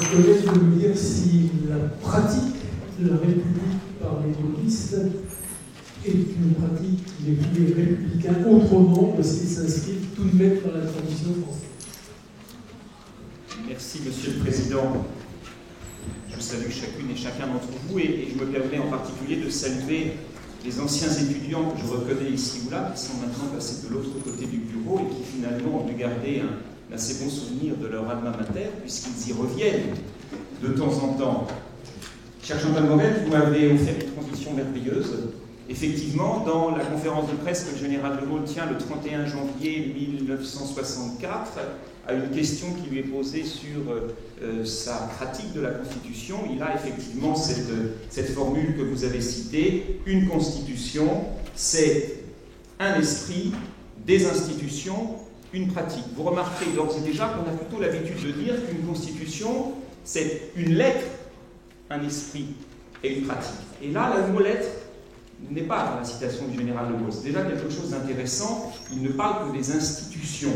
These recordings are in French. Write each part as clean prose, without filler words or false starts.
chers collègues, de me dire si la pratique de la République par les gaullistes est une pratique des républicains autrement parce qu'ils s'inscrivent tout de même dans la tradition française. Merci, Monsieur le Président. Je salue chacune et chacun d'entre vous et je me permets en particulier de saluer les anciens étudiants que je reconnais ici ou là, qui sont maintenant passés de l'autre côté du bureau et qui finalement ont dû garder un assez bon souvenir de leur alma mater, puisqu'ils y reviennent de temps en temps. Cher Chantal Morel, vous m'avez offert une transition merveilleuse. Effectivement, dans la conférence de presse que le général de Gaulle tient le 31 janvier 1964, à une question qui lui est posée sur sa pratique de la Constitution, il a effectivement cette formule que vous avez citée. Une Constitution, c'est un esprit, des institutions, une pratique. Vous remarquerez d'ores et déjà qu'on a plutôt l'habitude de dire qu'une Constitution, c'est une lettre, un esprit et une pratique. Et là, le mot lettre n'est pas dans la citation du général de Gaulle. C'est déjà quelque chose d'intéressant. Il ne parle que des institutions.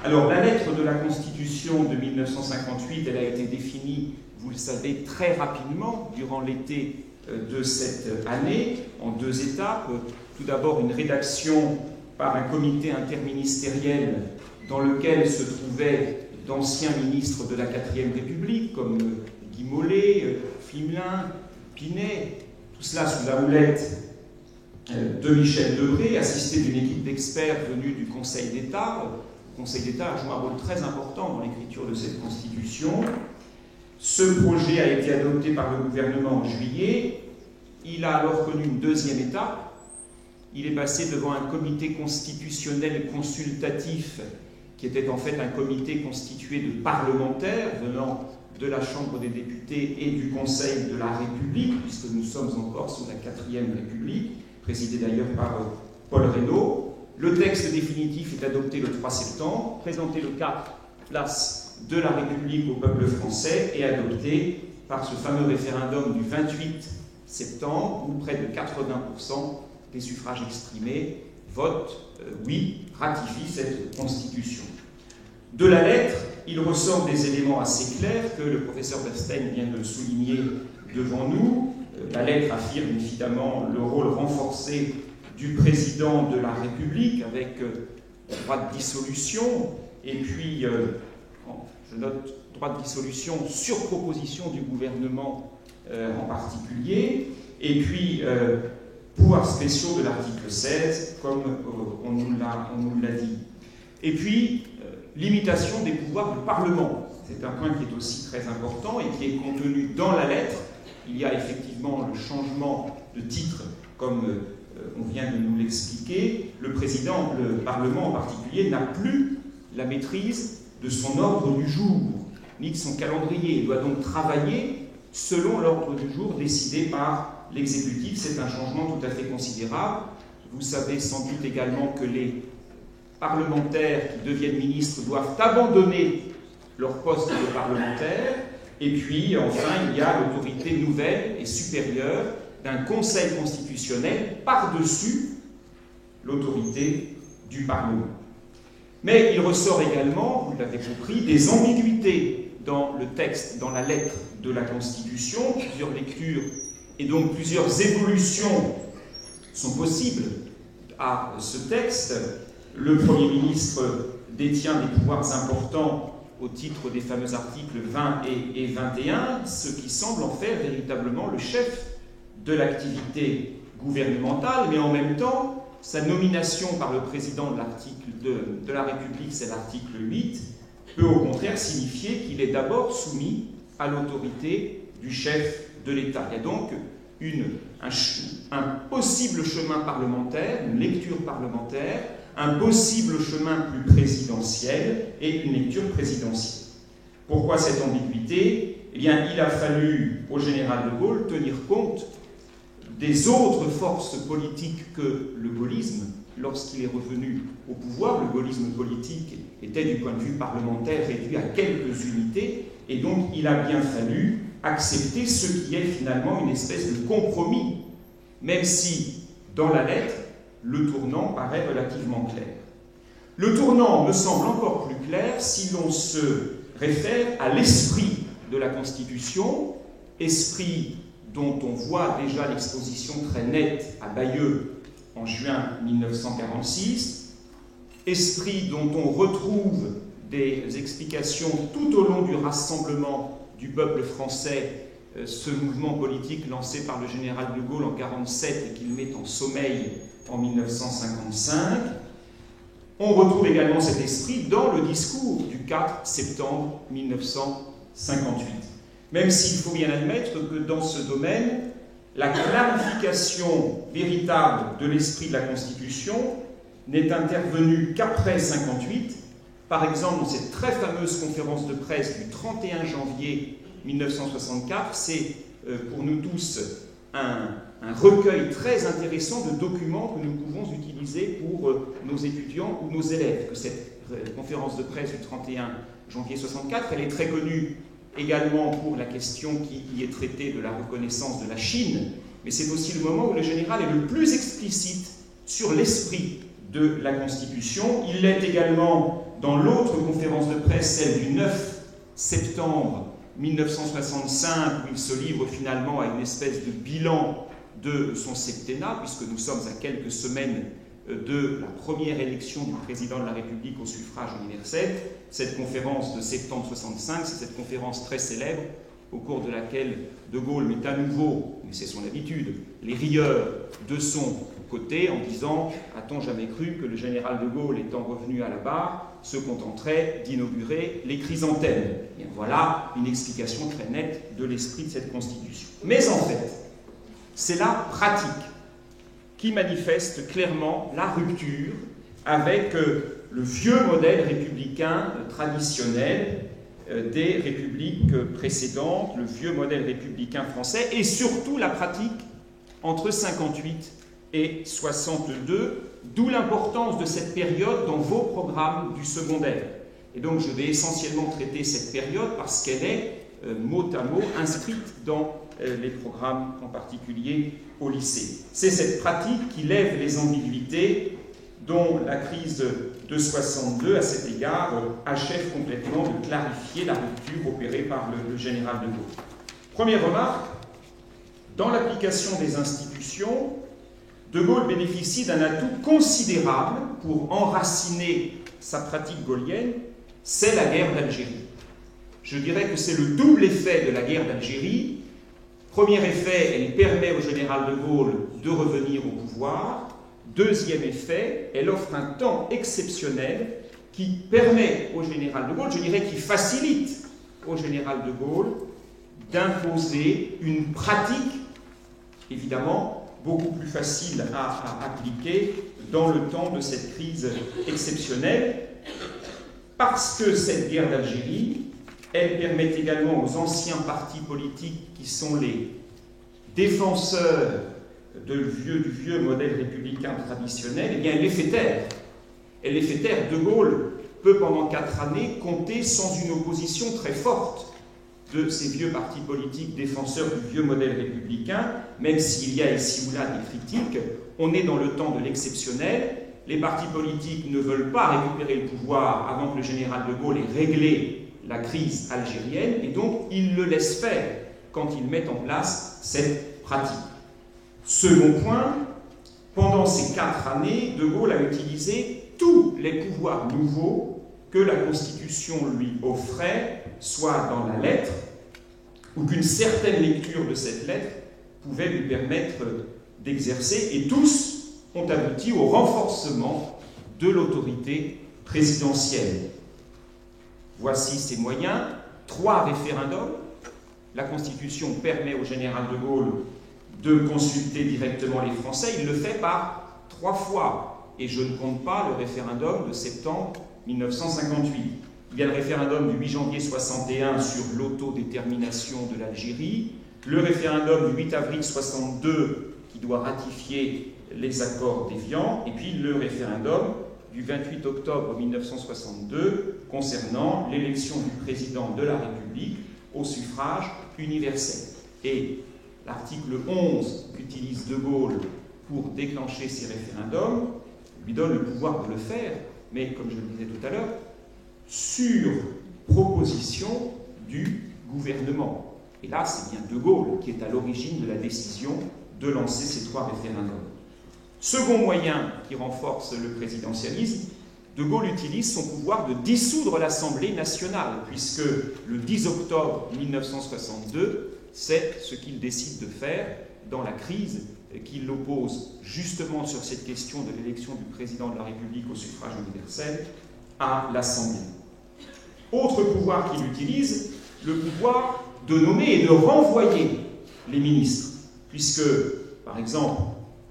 Alors, la lettre de la Constitution de 1958, elle a été définie, vous le savez, très rapidement durant l'été de cette année, en deux étapes. Tout d'abord, une rédaction par un comité interministériel dans lequel se trouvaient d'anciens ministres de la 4e République, comme Guy Mollet, Flimelin, Pinet, tout cela sous la houlette de Michel Debré, assisté d'une équipe d'experts venus du Conseil d'État. Le Conseil d'État a joué un rôle très important dans l'écriture de cette Constitution. Ce projet a été adopté par le gouvernement en juillet. Il a alors connu une deuxième étape. Il est passé devant un comité constitutionnel consultatif qui était en fait un comité constitué de parlementaires venant de la Chambre des députés et du Conseil de la République, puisque nous sommes encore sous la 4e République, présidée d'ailleurs par Paul Reynaud. Le texte définitif est adopté le 3 septembre, présenté le 4 place de la République au peuple français et adopté par ce fameux référendum du 28 septembre, où près de 80% des suffrages exprimés votent oui, ratifient cette Constitution. De la lettre, il ressort des éléments assez clairs que le professeur Bernstein vient de souligner devant nous. La lettre affirme évidemment le rôle renforcé du président de la République avec droit de dissolution, et puis, je note, droit de dissolution sur proposition du gouvernement en particulier, et puis pouvoirs spéciaux de l'article 16, comme on nous l'a dit. Et puis, limitation des pouvoirs du Parlement. C'est un point qui est aussi très important et qui est contenu dans la lettre. Il y a effectivement le changement de titre, comme on vient de nous l'expliquer. Le Parlement en particulier, n'a plus la maîtrise de son ordre du jour, ni de son calendrier. Il doit donc travailler selon l'ordre du jour décidé par l'exécutif. C'est un changement tout à fait considérable. Vous savez sans doute également que les parlementaires qui deviennent ministres doivent abandonner leur poste de parlementaire. Et puis, enfin, il y a l'autorité nouvelle et supérieure d'un Conseil constitutionnel par-dessus l'autorité du Parlement. Mais il ressort également, vous l'avez compris, des ambiguïtés dans le texte, dans la lettre de la Constitution. Plusieurs lectures et donc plusieurs évolutions sont possibles à ce texte. Le Premier ministre détient des pouvoirs importants au titre des fameux articles 20 et 21, ce qui semble en faire véritablement le chef de l'activité gouvernementale, mais en même temps, sa nomination par le président de la République, c'est l'article 8, peut au contraire signifier qu'il est d'abord soumis à l'autorité du chef de l'État. Il y a donc un possible chemin parlementaire, une lecture parlementaire, un possible chemin plus présidentiel et une lecture présidentielle. Pourquoi cette ambiguïté? Eh bien, il a fallu au général de Gaulle tenir compte des autres forces politiques que le gaullisme, lorsqu'il est revenu au pouvoir. Le gaullisme politique était, du point de vue parlementaire, réduit à quelques unités, et donc il a bien fallu accepter ce qui est finalement une espèce de compromis, même si, dans la lettre, le tournant paraît relativement clair. Le tournant me semble encore plus clair si l'on se réfère à l'esprit de la Constitution, esprit dont on voit déjà l'exposition très nette à Bayeux en juin 1946, esprit dont on retrouve des explications tout au long du rassemblement du peuple français, ce mouvement politique lancé par le général de Gaulle en 1947 et qu'il met en sommeil en 1955. On retrouve également cet esprit dans le discours du 4 septembre 1958. Même s'il faut bien admettre que dans ce domaine, la clarification véritable de l'esprit de la Constitution n'est intervenue qu'après 1958. Par exemple, dans cette très fameuse conférence de presse du 31 janvier 1964, c'est pour nous tous un recueil très intéressant de documents que nous pouvons utiliser pour nos étudiants ou nos élèves. Que cette conférence de presse du 31 janvier 1964, elle est très connue également pour la question qui y est traitée de la reconnaissance de la Chine, mais c'est aussi le moment où le général est le plus explicite sur l'esprit de la Constitution. Il l'est également dans l'autre conférence de presse, celle du 9 septembre 1965, où il se livre finalement à une espèce de bilan de son septennat, puisque nous sommes à quelques semaines de la première élection du président de la République au suffrage universel. Cette conférence de septembre 65, c'est cette conférence très célèbre au cours de laquelle De Gaulle met à nouveau, mais c'est son habitude, les rieurs de son côté en disant « A-t-on jamais cru que le général de Gaulle, étant revenu à la barre, se contenterait d'inaugurer les chrysanthèmes ?» Et voilà une explication très nette de l'esprit de cette Constitution. Mais en fait, c'est la pratique qui manifeste clairement la rupture avec le vieux modèle républicain traditionnel des républiques précédentes, le vieux modèle républicain français, et surtout la pratique entre 58 et 62, d'où l'importance de cette période dans vos programmes du secondaire. Et donc je vais essentiellement traiter cette période parce qu'elle est mot à mot inscrite dans les programmes, en particulier au lycée. C'est cette pratique qui lève les ambiguïtés dont la crise de 62, à cet égard, achève complètement de clarifier la rupture opérée par le général de Gaulle. Première remarque, dans l'application des institutions, De Gaulle bénéficie d'un atout considérable pour enraciner sa pratique gaullienne, c'est la guerre d'Algérie. Je dirais que c'est le double effet de la guerre d'Algérie. Premier effet, elle permet au général de Gaulle de revenir au pouvoir. Deuxième effet, elle offre un temps exceptionnel qui permet au général de Gaulle, je dirais qui facilite au général de Gaulle d'imposer une pratique, évidemment, beaucoup plus facile à appliquer dans le temps de cette crise exceptionnelle, parce que cette guerre d'Algérie, elle permet également aux anciens partis politiques qui sont les défenseurs du vieux modèle républicain traditionnel, eh bien elle les fait taire. Elle les fait taire. De Gaulle peut pendant 4 années compter sans une opposition très forte de ces vieux partis politiques défenseurs du vieux modèle républicain, même s'il y a ici ou là des critiques. On est dans le temps de l'exceptionnel. Les partis politiques ne veulent pas récupérer le pouvoir avant que le général de Gaulle ait réglé la crise algérienne, et donc ils le laissent faire quand ils mettent en place cette pratique. Second point, pendant ces 4 années, De Gaulle a utilisé tous les pouvoirs nouveaux que la Constitution lui offrait, soit dans la lettre, ou qu'une certaine lecture de cette lettre pouvait lui permettre d'exercer, et tous ont abouti au renforcement de l'autorité présidentielle. Voici ses moyens. 3 référendums. La Constitution permet au général de Gaulle de consulter directement les Français. Il le fait par 3 fois. Et je ne compte pas le référendum de septembre 1958. Il y a le référendum du 8 janvier 61 sur l'autodétermination de l'Algérie, le référendum du 8 avril 62 qui doit ratifier les accords d'Évian, et puis le référendum du 28 octobre 1962 concernant l'élection du président de la République au suffrage universel. Et l'article 11 qu'utilise De Gaulle pour déclencher ces référendums lui donne le pouvoir de le faire, mais comme je le disais tout à l'heure, sur proposition du gouvernement. Et là, c'est bien De Gaulle qui est à l'origine de la décision de lancer ces 3 référendums. Second moyen qui renforce le présidentialisme, De Gaulle utilise son pouvoir de dissoudre l'Assemblée nationale, puisque le 10 octobre 1962, c'est ce qu'il décide de faire dans la crise qui l'oppose justement sur cette question de l'élection du président de la République au suffrage universel à l'Assemblée. Autre pouvoir qu'il utilise, le pouvoir de nommer et de renvoyer les ministres, puisque, par exemple,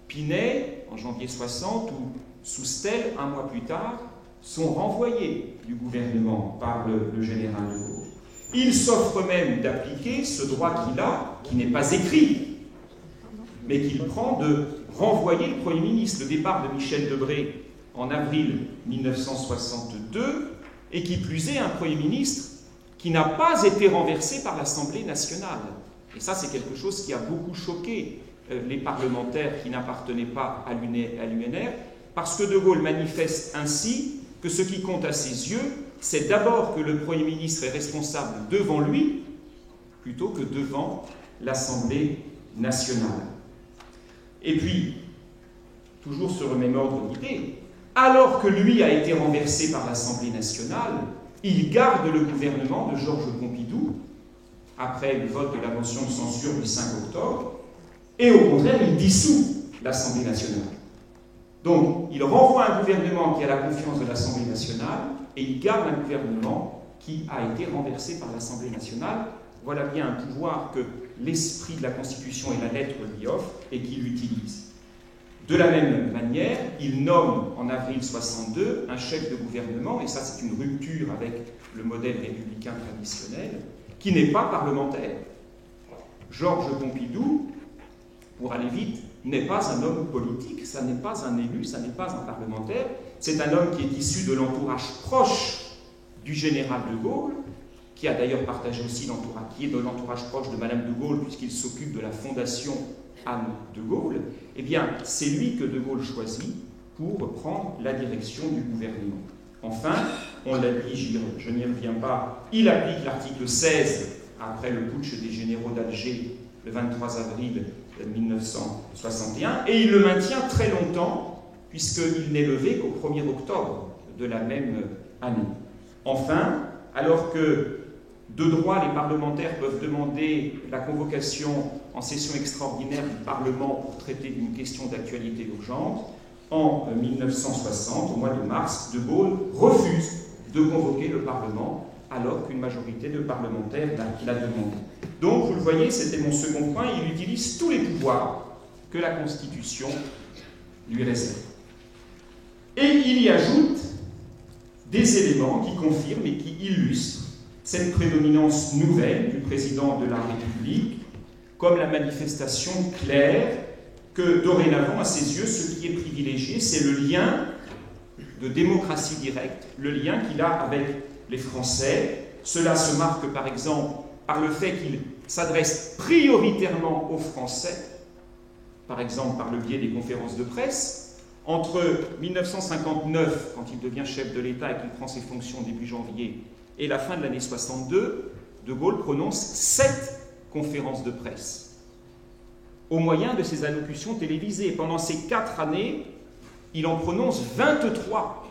Pinet, en janvier 60, ou Soustelle, un mois plus tard, sont renvoyés du gouvernement par le général de Gaulle. Il s'offre même d'appliquer ce droit qu'il a, qui n'est pas écrit, mais qu'il prend de renvoyer le Premier ministre. Le départ de Michel Debré en avril 1962, et qui plus est un Premier ministre qui n'a pas été renversé par l'Assemblée nationale. Et ça, c'est quelque chose qui a beaucoup choqué les parlementaires qui n'appartenaient pas à l'UNR, parce que De Gaulle manifeste ainsi que ce qui compte à ses yeux, c'est d'abord que le Premier ministre est responsable devant lui, plutôt que devant l'Assemblée nationale. Et puis, toujours sur le même ordre d'idée, alors que lui a été renversé par l'Assemblée nationale, il garde le gouvernement de Georges Pompidou, après le vote de la motion de censure du 5 octobre, et au contraire, il dissout l'Assemblée nationale. Donc, il renvoie un gouvernement qui a la confiance de l'Assemblée nationale, et il garde un gouvernement qui a été renversé par l'Assemblée nationale. Voilà bien un pouvoir que l'esprit de la Constitution et la lettre lui offrent, et qu'il utilise. De la même manière, il nomme en avril 62 un chef de gouvernement, et ça c'est une rupture avec le modèle républicain traditionnel, qui n'est pas parlementaire. Georges Pompidou, pour aller vite, n'est pas un homme politique, ça n'est pas un élu, ça n'est pas un parlementaire, c'est un homme qui est issu de l'entourage proche du général de Gaulle, qui a d'ailleurs partagé aussi l'entourage, qui est de l'entourage proche de Madame de Gaulle, puisqu'il s'occupe de la fondation Anne de Gaulle. Eh bien, c'est lui que De Gaulle choisit pour prendre la direction du gouvernement. Enfin, on l'a dit, je n'y reviens pas, il applique l'article 16 après le putsch des généraux d'Alger le 23 avril 1961, et il le maintient très longtemps, puisqu'il n'est levé qu'au 1er octobre de la même année. Enfin, alors que de droit, les parlementaires peuvent demander la convocation en session extraordinaire du Parlement pour traiter d'une question d'actualité urgente, en 1960, au mois de mars, De Gaulle refuse de convoquer le Parlement alors qu'une majorité de parlementaires l'a demandé. Donc, vous le voyez, c'était mon second point, il utilise tous les pouvoirs que la Constitution lui réserve. Et il y ajoute des éléments qui confirment et qui illustrent cette prédominance nouvelle du président de la République, comme la manifestation claire que, dorénavant, à ses yeux, ce qui est privilégié, c'est le lien de démocratie directe, le lien qu'il a avec les Français. Cela se marque, par exemple, par le fait qu'il s'adresse prioritairement aux Français, par exemple par le biais des conférences de presse. Entre 1959, quand il devient chef de l'État et qu'il prend ses fonctions début janvier, et la fin de l'année 62, De Gaulle prononce 7 conférences de presse, au moyen de ses allocutions télévisées. Pendant ces 4 années, il en prononce 23,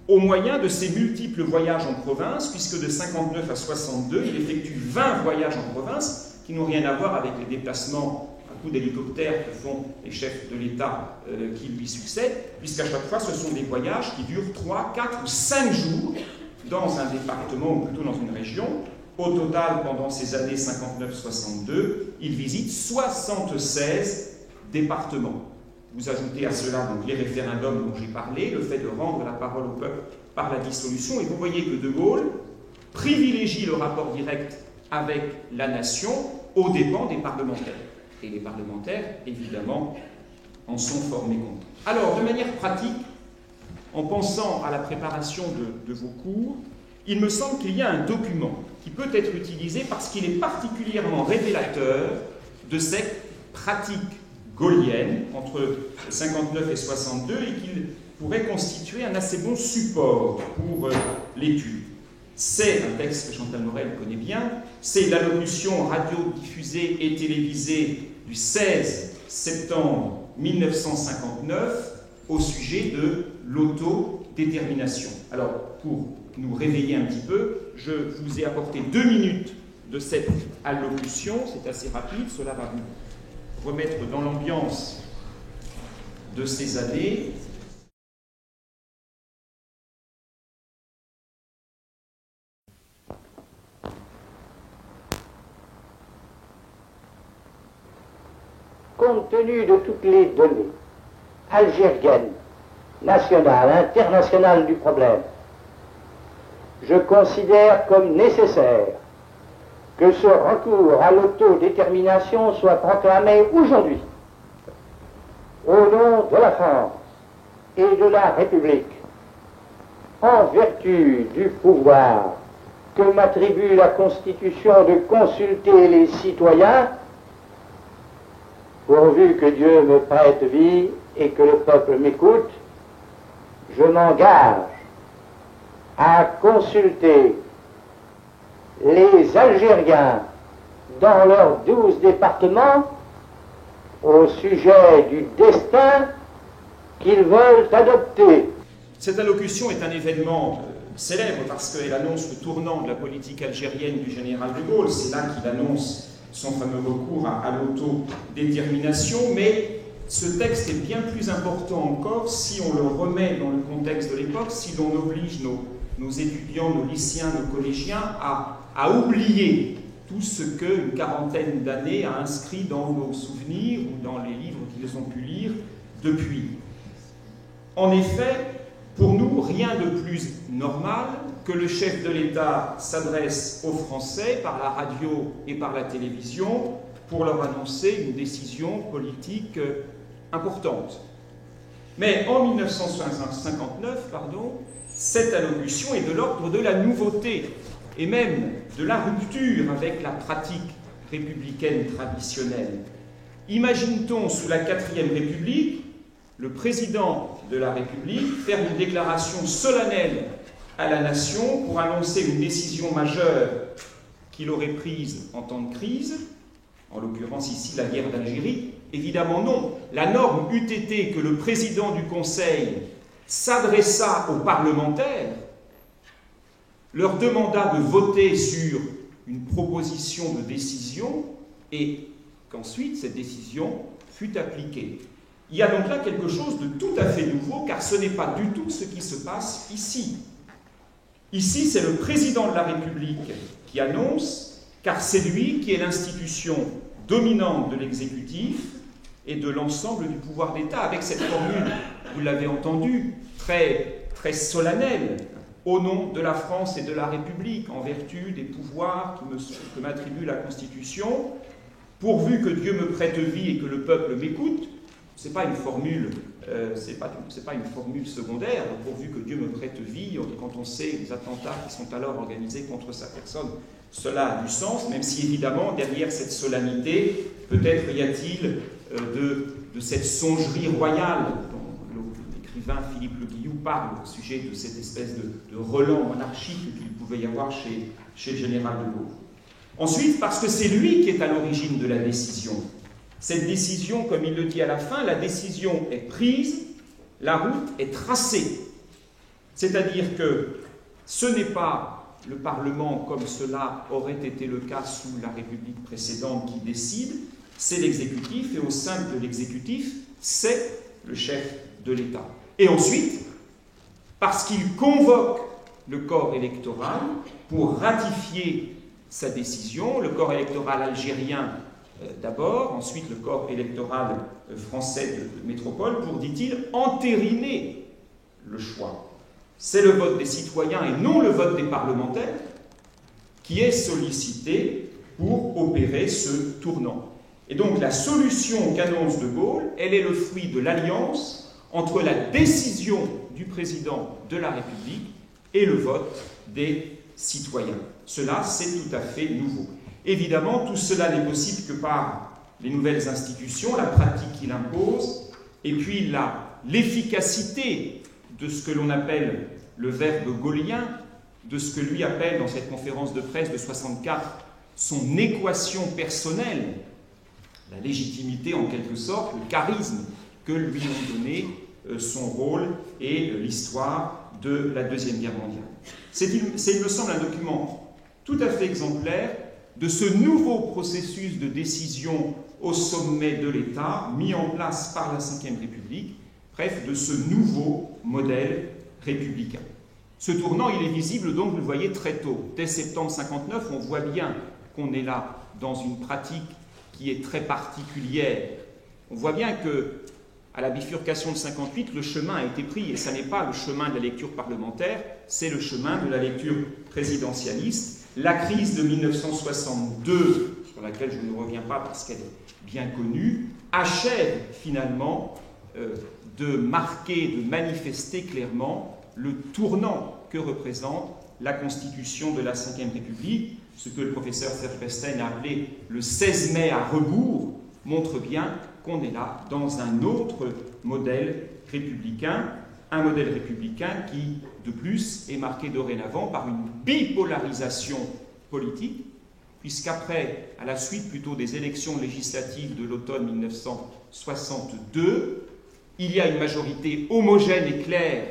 au moyen de ses multiples voyages en province, puisque de 59 à 62, il effectue 20 voyages en province, qui n'ont rien à voir avec les déplacements à coups d'hélicoptère que font les chefs de l'État qui lui succèdent, puisqu'à chaque fois, ce sont des voyages qui durent 3, 4 ou 5 jours, dans un département, ou plutôt dans une région. Au total, pendant ces années 59-62, il visite 76 départements. Vous ajoutez à cela donc les référendums dont j'ai parlé, le fait de rendre la parole au peuple par la dissolution, et vous voyez que De Gaulle privilégie le rapport direct avec la nation aux dépens des parlementaires. Et les parlementaires, évidemment, en sont formés compte. Alors, de manière pratique, en pensant à la préparation de vos cours, il me semble qu'il y a un document qui peut être utilisé parce qu'il est particulièrement révélateur de cette pratique gaulienne entre 59 et 62 et qu'il pourrait constituer un assez bon support pour l'étude. c'est un texte que Chantal Morel connaît bien, c'est l'allocution radiodiffusée et télévisée du 16 septembre 1959 au sujet de l'autodétermination. Alors, pour nous réveiller un petit peu, je vous ai apporté 2 minutes de cette allocution, c'est assez rapide, cela va vous remettre dans l'ambiance de ces années. Compte tenu de toutes les données algériennes, nationales, internationales du problème, je considère comme nécessaire que ce recours à l'autodétermination soit proclamé aujourd'hui, au nom de la France et de la République, en vertu du pouvoir que m'attribue la Constitution de consulter les citoyens, pourvu que Dieu me prête vie et que le peuple m'écoute, je m'engage à consulter les Algériens dans leurs 12 départements au sujet du destin qu'ils veulent adopter. Cette allocution est un événement célèbre parce qu'elle annonce le tournant de la politique algérienne du général de Gaulle. C'est là qu'il annonce son fameux recours à l'autodétermination, mais ce texte est bien plus important encore si on le remet dans le contexte de l'époque, si l'on oblige nos étudiants, nos lycéens, nos collégiens à oublier tout ce qu'une quarantaine d'années a inscrit dans nos souvenirs ou dans les livres qu'ils ont pu lire depuis. En effet, pour nous, rien de plus normal que le chef de l'État s'adresse aux Français par la radio et par la télévision pour leur annoncer une décision politique importante. Mais en 1959, cette allocution est de l'ordre de la nouveauté et même de la rupture avec la pratique républicaine traditionnelle. Imagine-t-on sous la 4e République le président de la République faire une déclaration solennelle à la nation pour annoncer une décision majeure qu'il aurait prise en temps de crise, en l'occurrence ici la guerre d'Algérie? Évidemment non. La norme eût été que le président du Conseil s'adressa aux parlementaires, leur demanda de voter sur une proposition de décision et qu'ensuite cette décision fût appliquée. Il y a donc là quelque chose de tout à fait nouveau, car ce n'est pas du tout ce qui se passe ici. Ici, c'est le président de la République qui annonce, car c'est lui qui est l'institution dominante de l'exécutif et de l'ensemble du pouvoir d'État, avec cette formule, vous l'avez entendu, très solennelle, au nom de la France et de la République, en vertu des pouvoirs que m'attribue la Constitution, pourvu que Dieu me prête vie et que le peuple m'écoute. C'est pas une formule, c'est pas une formule secondaire, pourvu que Dieu me prête vie, quand on sait les attentats qui sont alors organisés contre sa personne. Cela a du sens, même si évidemment, derrière cette solennité, peut-être y a-t-il de cette songerie royale dont l'écrivain Philippe Le Guillou parle au sujet de cette espèce de relent monarchique qu'il pouvait y avoir chez le général de Gaulle. Ensuite, parce que c'est lui qui est à l'origine de la décision. Cette décision, comme il le dit à la fin, la décision est prise, la route est tracée. C'est-à-dire que ce n'est pas le Parlement, comme cela aurait été le cas sous la République précédente, qui décide, c'est l'exécutif, et au sein de l'exécutif, c'est le chef de l'État. Et ensuite, parce qu'il convoque le corps électoral pour ratifier sa décision, le corps électoral algérien d'abord, ensuite le corps électoral français de métropole, pour, dit-il, entériner le choix. C'est le vote des citoyens et non le vote des parlementaires qui est sollicité pour opérer ce tournant. Et donc la solution qu'annonce de Gaulle, elle est le fruit de l'alliance entre la décision du président de la République et le vote des citoyens. Cela, c'est tout à fait nouveau. Évidemment, tout cela n'est possible que par les nouvelles institutions, la pratique qu'il impose, et puis l'efficacité de ce que l'on appelle le verbe gaullien, de ce que lui appelle dans cette conférence de presse de 64 son équation personnelle, la légitimité en quelque sorte, le charisme que lui ont donné son rôle et l'histoire de la Deuxième Guerre mondiale. C'est, il me semble, un document tout à fait exemplaire de ce nouveau processus de décision au sommet de l'État mis en place par la Ve République, bref, de ce nouveau modèle républicain. Ce tournant, il est visible, donc, vous le voyez, très tôt. Dès septembre 59, on voit bien qu'on est là dans une pratique qui est très particulière. On voit bien que, à la bifurcation de 58, le chemin a été pris, et ça n'est pas le chemin de la lecture parlementaire, c'est le chemin de la lecture présidentialiste. La crise de 1962, sur laquelle je ne reviens pas parce qu'elle est bien connue, achève finalement de marquer, de manifester clairement le tournant que représente la constitution de la Ve République. Ce que le professeur Serge Bestein a appelé le 16 mai à rebours montre bien qu'on est là dans un autre modèle républicain, un modèle républicain qui, de plus, est marqué dorénavant par une bipolarisation politique, puisqu'après, à la suite plutôt des élections législatives de l'automne 1962, il y a une majorité homogène et claire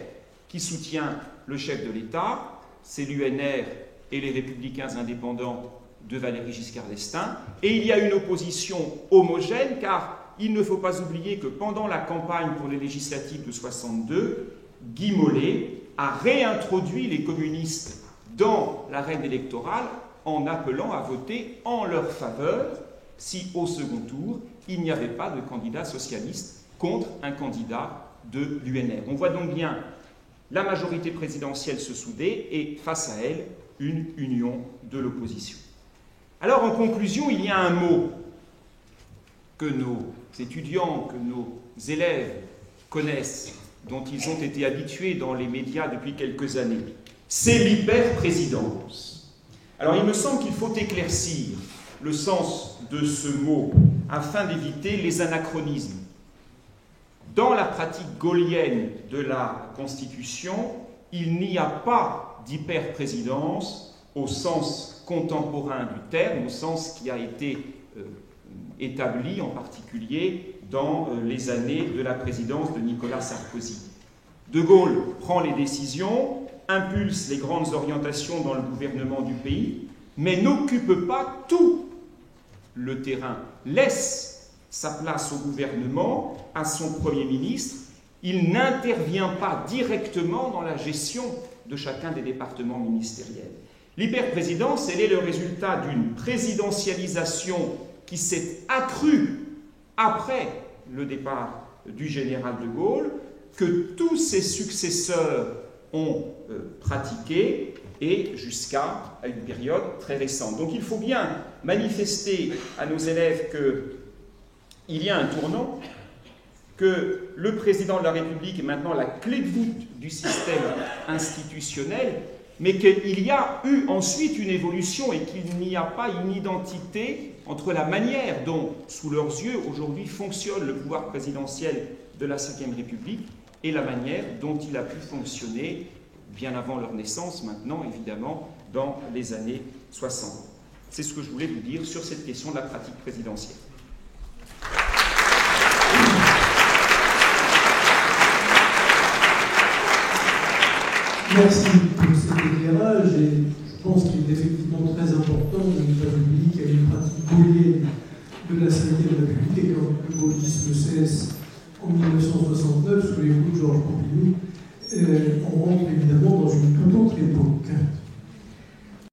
qui soutient le chef de l'État, c'est l'UNR et les Républicains indépendants de Valéry Giscard d'Estaing, et il y a une opposition homogène, car il ne faut pas oublier que pendant la campagne pour les législatives de 62, Guy Mollet a réintroduit les communistes dans l'arène électorale en appelant à voter en leur faveur si, au second tour, il n'y avait pas de candidat socialiste contre un candidat de l'UNR. On voit donc bien la majorité présidentielle se souder et, face à elle, une union de l'opposition. Alors, en conclusion, il y a un mot que nos étudiants, que nos élèves connaissent, dont ils ont été habitués dans les médias depuis quelques années. C'est l'hyperprésidence. Alors, il me semble qu'il faut éclaircir le sens de ce mot afin d'éviter les anachronismes. Dans la pratique gaullienne de la Constitution, il n'y a pas d'hyperprésidence au sens contemporain du terme, au sens qui a été établi en particulier dans les années de la présidence de Nicolas Sarkozy. De Gaulle prend les décisions, impulse les grandes orientations dans le gouvernement du pays, mais n'occupe pas tout le terrain, laisse sa place au gouvernement, à son Premier ministre. Il n'intervient pas directement dans la gestion de chacun des départements ministériels. L'hyperprésidence, elle est le résultat d'une présidentialisation qui s'est accrue après le départ du général de Gaulle, que tous ses successeurs ont pratiqué, et jusqu'à une période très récente. Donc il faut bien manifester à nos élèves qu'il y a un tournant, que le président de la République est maintenant la clé de voûte du système institutionnel, mais qu'il y a eu ensuite une évolution et qu'il n'y a pas une identité entre la manière dont, sous leurs yeux, aujourd'hui fonctionne le pouvoir présidentiel de la Ve République et la manière dont il a pu fonctionner bien avant leur naissance, maintenant évidemment, dans les années 60. C'est ce que je voulais vous dire sur cette question de la pratique présidentielle. Merci pour cet éclairage, et je pense qu'il est effectivement très important dans l'État public qu'il y a une pratique gaullienne de la Ve République, et quand le gaullisme cesse en 1969, sous les coups de Georges Pompidou, on rentre évidemment dans une toute autre époque.